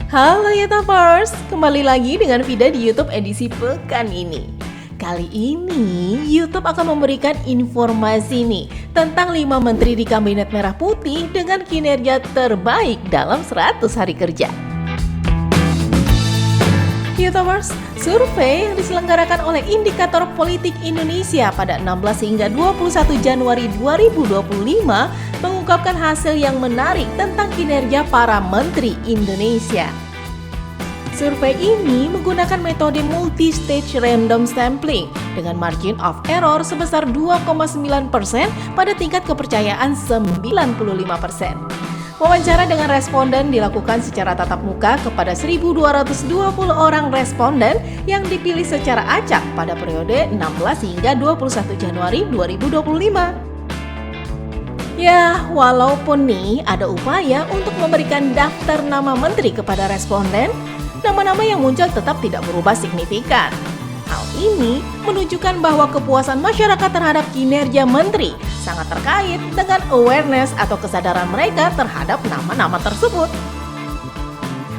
Halo YouTubers, kembali lagi dengan Vida di YouTube edisi pekan ini. Kali ini YouTube akan memberikan informasi nih tentang 5 menteri di Kabinet Merah Putih dengan kinerja terbaik dalam 100 hari kerja. YouTubers, survei yang diselenggarakan oleh Indikator Politik Indonesia pada 16 hingga 21 Januari 2025 mengungkapkan hasil yang menarik tentang kinerja para menteri Indonesia. Survei ini menggunakan metode multi-stage random sampling dengan margin of error sebesar 2,9% pada tingkat kepercayaan 95%. Wawancara dengan responden dilakukan secara tatap muka kepada 1.220 orang responden yang dipilih secara acak pada periode 16 hingga 21 Januari 2025. Ya, walaupun nih ada upaya untuk memberikan daftar nama menteri kepada responden, nama-nama yang muncul tetap tidak berubah signifikan. Hal ini menunjukkan bahwa kepuasan masyarakat terhadap kinerja menteri sangat terkait dengan awareness atau kesadaran mereka terhadap nama-nama tersebut.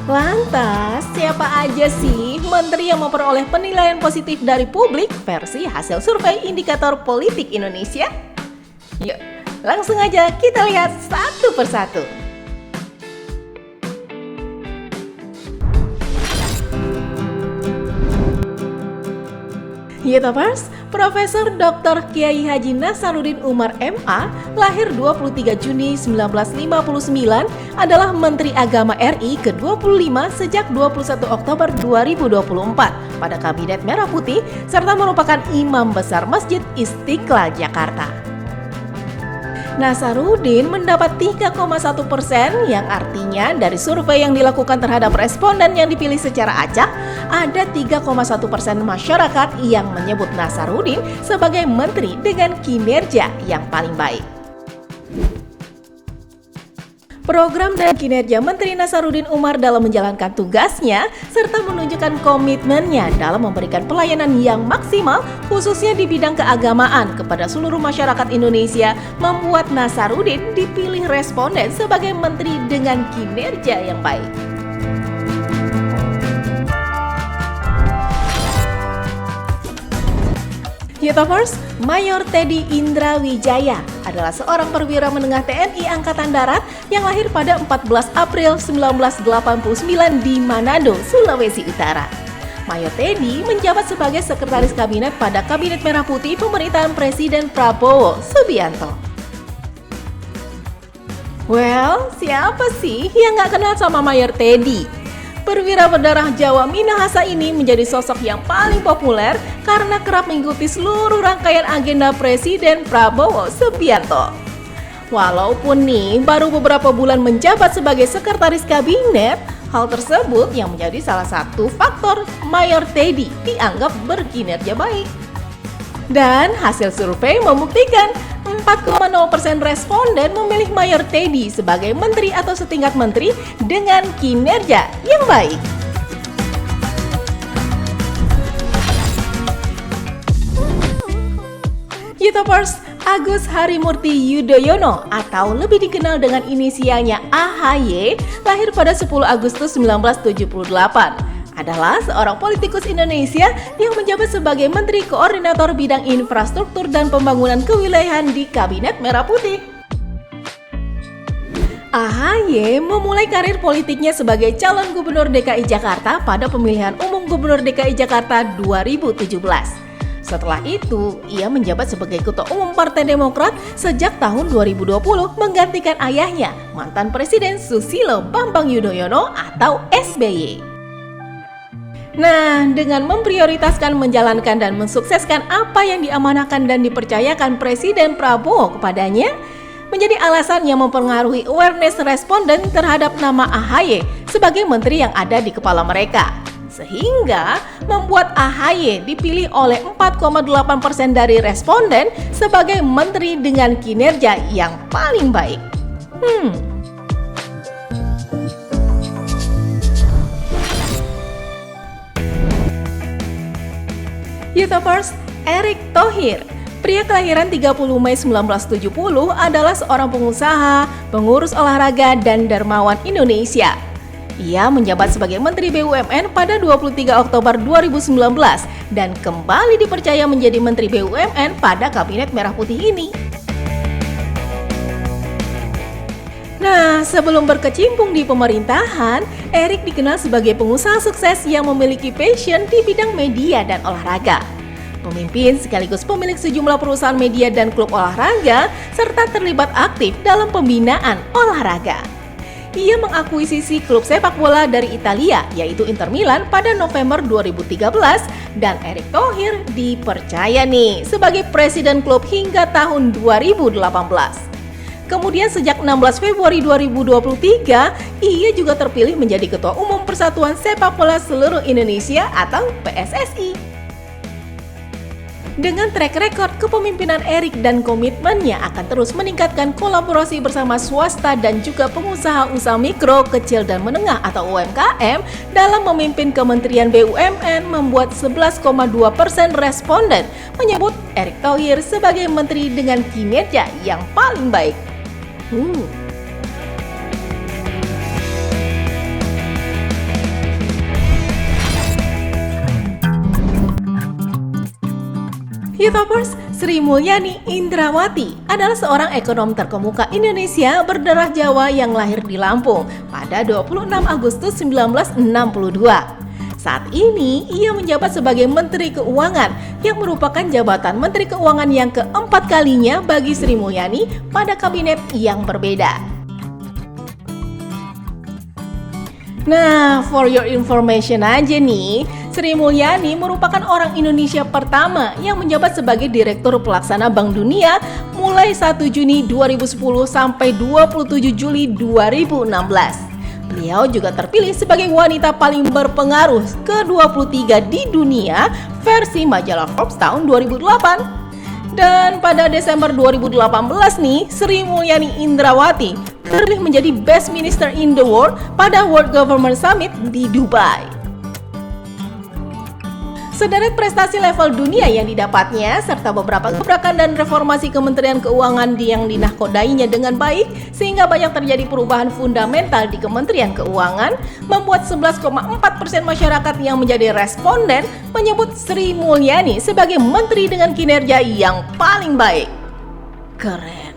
Lantas, siapa aja sih menteri yang memperoleh penilaian positif dari publik versi hasil survei Indikator Politik Indonesia? Yuk, langsung aja kita lihat satu persatu. YouTubers, Profesor Dr. Kiai Haji Nasaruddin Umar MA, lahir 23 Juni 1959, adalah Menteri Agama RI ke-25 sejak 21 Oktober 2024 pada Kabinet Merah Putih, serta merupakan Imam Besar Masjid Istiqlal Jakarta. Nasaruddin mendapat 3,1%, yang artinya dari survei yang dilakukan terhadap responden yang dipilih secara acak, ada 3,1% masyarakat yang menyebut Nasaruddin sebagai menteri dengan kinerja yang paling baik. Program dan kinerja Menteri Nasaruddin Umar dalam menjalankan tugasnya serta menunjukkan komitmennya dalam memberikan pelayanan yang maksimal khususnya di bidang keagamaan kepada seluruh masyarakat Indonesia membuat Nasaruddin dipilih responden sebagai menteri dengan kinerja yang baik. YouTubers, Mayor Teddy Indrawijaya adalah seorang perwira menengah TNI Angkatan Darat yang lahir pada 14 April 1989 di Manado, Sulawesi Utara. Mayor Teddy menjabat sebagai Sekretaris Kabinet pada Kabinet Merah Putih pemerintahan Presiden Prabowo Subianto. Well, siapa sih yang gak kenal sama Mayor Teddy? Perwira berdarah Jawa Minahasa ini menjadi sosok yang paling populer karena kerap mengikuti seluruh rangkaian agenda Presiden Prabowo Subianto. Walaupun nih baru beberapa bulan menjabat sebagai Sekretaris Kabinet, hal tersebut yang menjadi salah satu faktor Mayor Teddy dianggap berkinerja baik. Dan hasil survei membuktikan 4,0% responden memilih Mayor Teddy sebagai menteri atau setingkat menteri dengan kinerja yang baik. YouTubers, Agus Harimurti Yudhoyono atau lebih dikenal dengan inisialnya AHY, lahir pada 10 Agustus 1978. Adalah seorang politikus Indonesia yang menjabat sebagai Menteri Koordinator Bidang Infrastruktur dan Pembangunan Kewilayahan di Kabinet Merah Putih. AHY memulai karir politiknya sebagai calon Gubernur DKI Jakarta pada pemilihan umum Gubernur DKI Jakarta 2017. Setelah itu, ia menjabat sebagai Ketua Umum Partai Demokrat sejak tahun 2020 menggantikan ayahnya, mantan Presiden Susilo Bambang Yudhoyono atau SBY. Nah, dengan memprioritaskan menjalankan dan mensukseskan apa yang diamanahkan dan dipercayakan Presiden Prabowo kepadanya, menjadi alasan yang mempengaruhi awareness responden terhadap nama AHY sebagai menteri yang ada di kepala mereka. Sehingga membuat AHY dipilih oleh 4,8% dari responden sebagai menteri dengan kinerja yang paling baik. YouTubers, Erick Thohir, pria kelahiran 30 Mei 1970, adalah seorang pengusaha, pengurus olahraga, dan dermawan Indonesia. Ia menjabat sebagai Menteri BUMN pada 23 Oktober 2019 dan kembali dipercaya menjadi Menteri BUMN pada Kabinet Merah Putih ini. Nah, sebelum berkecimpung di pemerintahan, Erik dikenal sebagai pengusaha sukses yang memiliki passion di bidang media dan olahraga. Pemimpin sekaligus pemilik sejumlah perusahaan media dan klub olahraga, serta terlibat aktif dalam pembinaan olahraga. Ia mengakuisisi klub sepak bola dari Italia, yaitu Inter Milan pada November 2013, dan Erick Thohir dipercaya nih sebagai presiden klub hingga tahun 2018. Kemudian sejak 16 Februari 2023, ia juga terpilih menjadi Ketua Umum Persatuan Sepak Bola Seluruh Indonesia atau PSSI. Dengan track record kepemimpinan Erik dan komitmennya akan terus meningkatkan kolaborasi bersama swasta dan juga pengusaha-usaha mikro, kecil dan menengah atau UMKM dalam memimpin Kementerian BUMN membuat 11,2% responden menyebut Erick Thohir sebagai menteri dengan kinerja yang paling baik. YouTubers, Sri Mulyani Indrawati adalah seorang ekonom terkemuka Indonesia berdarah Jawa yang lahir di Lampung pada 26 Agustus 1962. Saat ini, ia menjabat sebagai Menteri Keuangan yang merupakan jabatan Menteri Keuangan yang keempat kalinya bagi Sri Mulyani pada kabinet yang berbeda. Nah, for your information aja nih, Sri Mulyani merupakan orang Indonesia pertama yang menjabat sebagai Direktur Pelaksana Bank Dunia mulai 1 Juni 2010 sampai 27 Juli 2016. Beliau juga terpilih sebagai wanita paling berpengaruh ke-23 di dunia versi majalah Forbes tahun 2008. Dan pada Desember 2018 nih, Sri Mulyani Indrawati terpilih menjadi Best Minister in the World pada World Government Summit di Dubai. Sederet prestasi level dunia yang didapatnya, serta beberapa gebrakan dan reformasi Kementerian Keuangan yang dinahkodainya dengan baik, sehingga banyak terjadi perubahan fundamental di Kementerian Keuangan, membuat 11,4% masyarakat yang menjadi responden menyebut Sri Mulyani sebagai menteri dengan kinerja yang paling baik. Keren.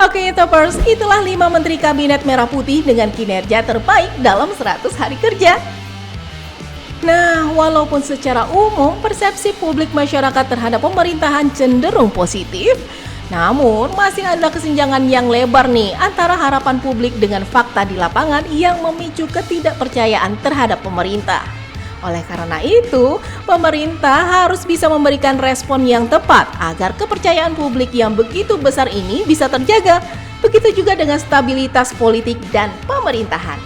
Oke YouTubers, itulah 5 Menteri Kabinet Merah Putih dengan kinerja terbaik dalam 100 hari kerja. Nah, walaupun secara umum persepsi publik masyarakat terhadap pemerintahan cenderung positif, namun masih ada kesenjangan yang lebar nih antara harapan publik dengan fakta di lapangan yang memicu ketidakpercayaan terhadap pemerintah. Oleh karena itu, pemerintah harus bisa memberikan respon yang tepat agar kepercayaan publik yang begitu besar ini bisa terjaga. Begitu juga dengan stabilitas politik dan pemerintahan.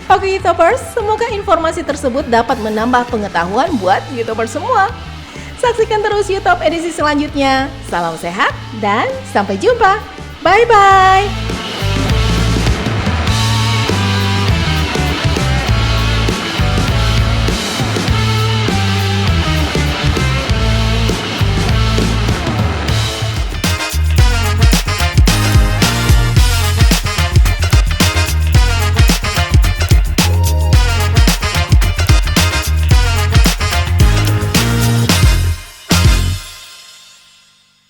Oke YouTubers, semoga informasi tersebut dapat menambah pengetahuan buat YouTubers semua. Saksikan terus YouTube edisi selanjutnya. Salam sehat dan sampai jumpa. Bye-bye.